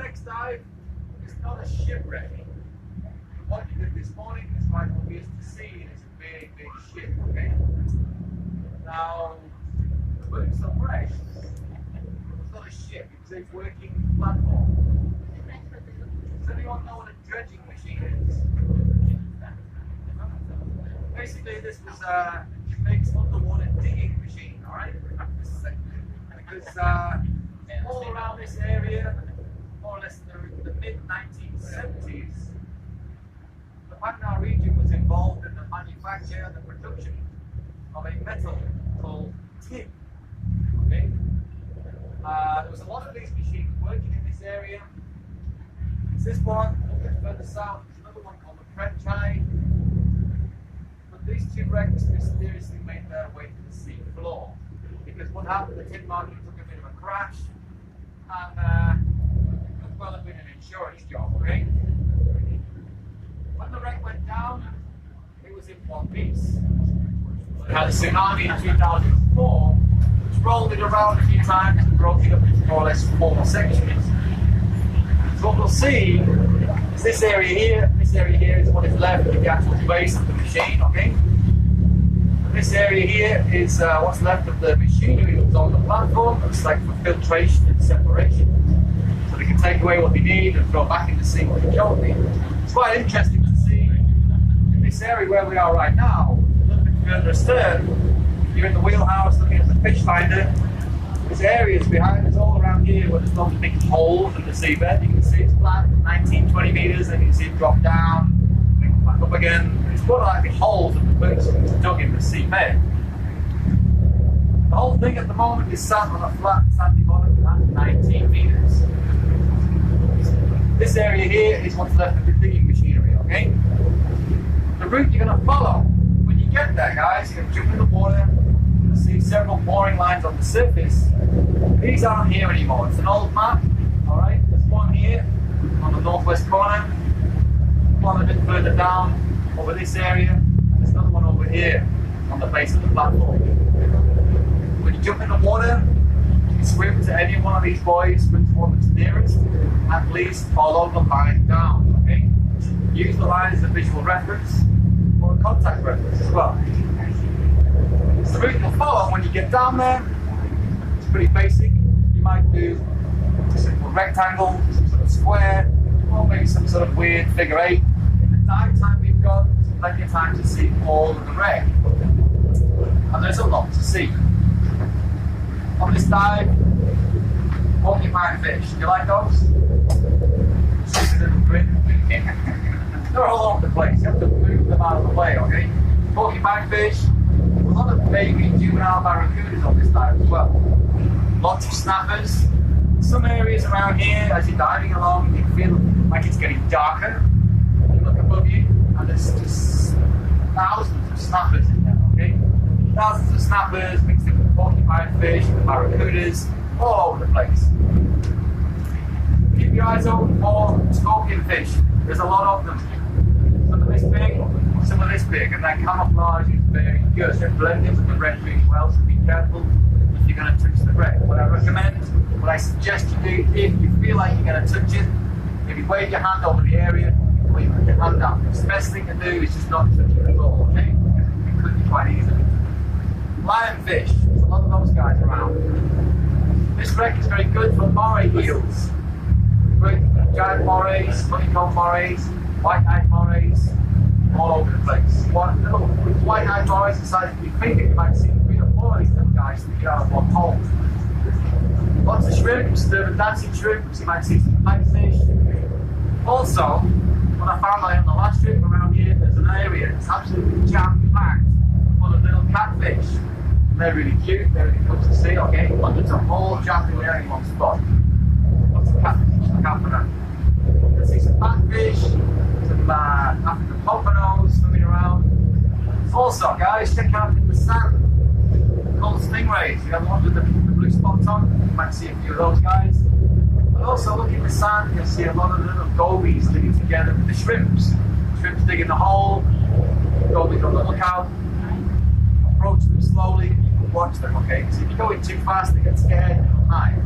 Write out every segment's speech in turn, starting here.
next dive is not a shipwreck. What you did this morning is quite obvious to see, and it's a big, big ship, okay? Now, putting some wreck, it's not a ship, it's a working platform. Does anyone know what a dredging machine is? Basically, this was a big underwater digging machine, alright? Because all around this area, more or less in the mid-1970s, the Magna region was involved in the manufacture and the production of a metal called tin. Okay? There was a lot of these machines working in this area. It's this one, a little bit further south, there's another one called the French Eye. But these two wrecks mysteriously made their way to the sea floor. Because what happened, the tin market took a bit of a crash, and it could well have been an insurance job, okay? When the wreck went down, it was in one piece. It had a tsunami in 2004, which rolled it around a few times and broke it up into more or less 4 sections. So what we'll see is this area here is what is left of the actual base of the machine, okay? This area here is what's left of the machinery that was on the platform. It's like for filtration and separation. So they can take away what they need and throw back in the sea what they don't need. It's quite interesting to see in this area where we are right now, a little bit further astern, you're in the wheelhouse looking at the fish finder. There's areas behind us all around here where there's lots of big holes in the seabed. You can see it's flat, 19, 20 meters, and you can see it drop down, back up again. It's one of like big holes that the birds dug in the seabed. The whole thing at the moment is sat on a flat sandy bottom at 19 meters. This area here is what's left of the digging machinery, okay? The route you're going to follow, when you get there, guys, you're going to jump in the water, you're going to see several mooring lines on the surface. These aren't here anymore. It's an old map, alright? There's one here on the northwest corner, one a bit further down over this area, and there's another one over here on the base of the platform. When you jump in the water, you can swim to any one of these buoys, swim to one that's nearest, at least follow the line down, okay? Use the line as a visual reference or a contact reference as well. So the route you'll follow when you get down there, it's pretty basic. You might do a simple rectangle, some sort of square, or maybe some sort of weird figure 8. In the dive time we've got, there's plenty of time to see all of the wreck. And there's a lot to see. On this dive, porcupine fish. Do you like those? See the little grin? They're all over the place. You have to move them out of the way, okay? Porcupine fish. A lot of baby juvenile barracudas on this dive as well. Lots of snappers. Some areas around here, as you're diving along, you feel like it's getting darker. You look above you, and there's just thousands of snappers in there, okay? Thousands of snappers mixed in with porcupine fish, with barracudas, all over the place. Keep your eyes open for scorpion fish. There's a lot of them. Some of this big, some of this big, and their camouflage is very good. They blend in with the wreck really well, so be careful if you're going to touch the wreck. What I recommend, what I suggest you do, if you feel like you're going to touch it, maybe wave your hand over the area before you put your hand down. The best thing to do is just not touch it at all, okay? It could be quite easy. Lionfish, there's a lot of those guys around. This wreck is very good for moray eels. Great giant morays, honeycomb morays, white-eyed morays, all over the place. One little white-eyed morays the size of your finger, you might see 3 or 4 of these little guys sticking out of one hole. Lots of shrimps, the dancing shrimps, you might see some pipefish. Also, when I found on the last trip around here, there's an area that's absolutely jam-packed full of little catfish. They're really cute, they're really good to see, okay? Hundreds of all jumping there in one spot. Lots of catfish, look out for that. You can see some batfish, some African pompanos swimming around. Also, guys, check out in the sand, called stingrays. You have the ones with the blue spots on, you might see a few of those guys. And also, look in the sand, you'll see a lot of little gobies living together with the shrimps. Shrimps digging the hole, gobies on the lookout. Approach them slowly, watch them, okay? Because if you go in too fast, they get scared and hide.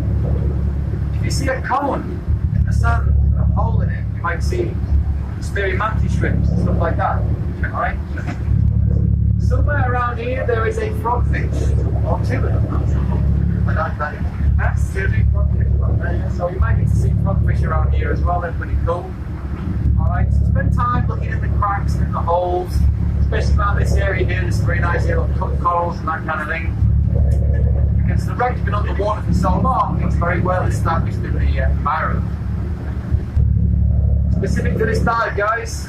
If you see a cone in the sand with a hole in it, you might see speary mantis shrimps and stuff like that. Alright? Somewhere around here there is a frogfish, or two of them. That's two frogfish. So you might get to see frogfish around here as well, they're pretty cool. Alright, so spend time looking at the cracks and the holes, especially around this area here. There's very nice little cut corals and that kind of thing. Because the wreck's been underwater for so long, it's very well established in the environment. Specific to this dive, guys,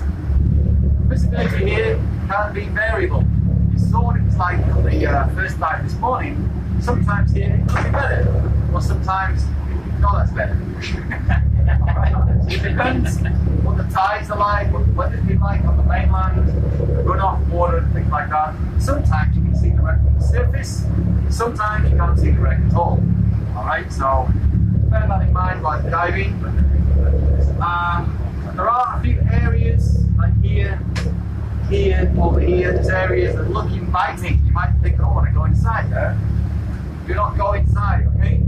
visibility here can be variable. You saw what it was like on the first dive this morning. Sometimes here it could be better, or sometimes not as better. So it depends what the tides are like, what the weather's been like on the mainland, runoff water and things like that. Sometimes you can see the wreck from the surface, sometimes you can't see the wreck at all. Alright, so bear that in mind while diving. There are a few areas like here, over here, there's areas that look inviting. You might think, oh, I want to go inside there. Do not go inside, okay?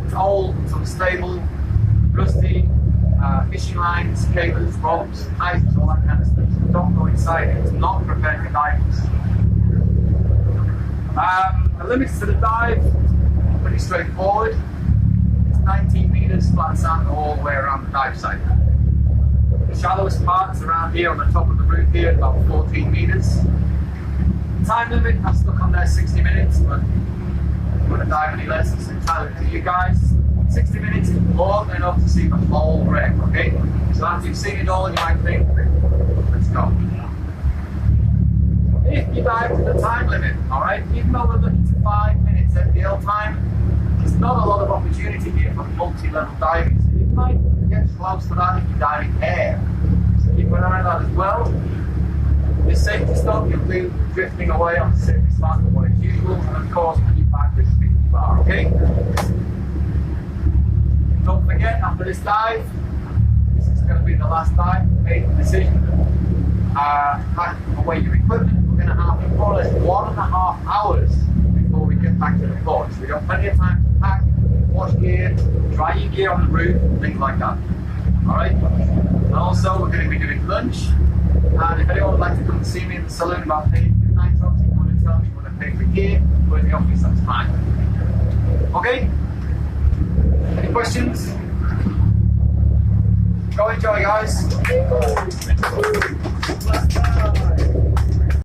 It's old, it's unstable, rusty, fishing lines, cables, ropes, ice, all that kind of stuff. So don't go inside it. It's not prepared for divers. The limits to the dive, pretty straightforward. It's 19 meters flat sand all the way around the dive site. The shallowest part's around here on the top of the roof here, about 14 meters. Time limit, I've stuck on there 60 minutes, but if you want to dive any less, it's entirely to you guys. 60 minutes is more than enough to see the whole wreck, okay? So after you've seen it all, you might think, let's go. If you dive to the time limit, alright, even though we're looking to 5 minutes FPL time, there's not a lot of opportunity here for multi-level diving. So you might get close to that if you're diving air. So keep an eye on that as well. Your safety stop, you'll do drifting away on the surface faster than what is usual, and of course, keep back with 50 bar, okay? Don't forget, after this dive, this is going to be the last dive, make the decision, pack away your equipment. We're going to have more or less 1.5 hours before we get back to the port. So we've got plenty of time to pack, wash gear, dry your gear on the roof, things like that. Alright? And also, we're going to be doing lunch. And if anyone would like to come and see me in the saloon about paying for nitros, if you want to tell me you want to pay for gear, go in the office, that's fine. Okay? Any questions? Go enjoy, guys.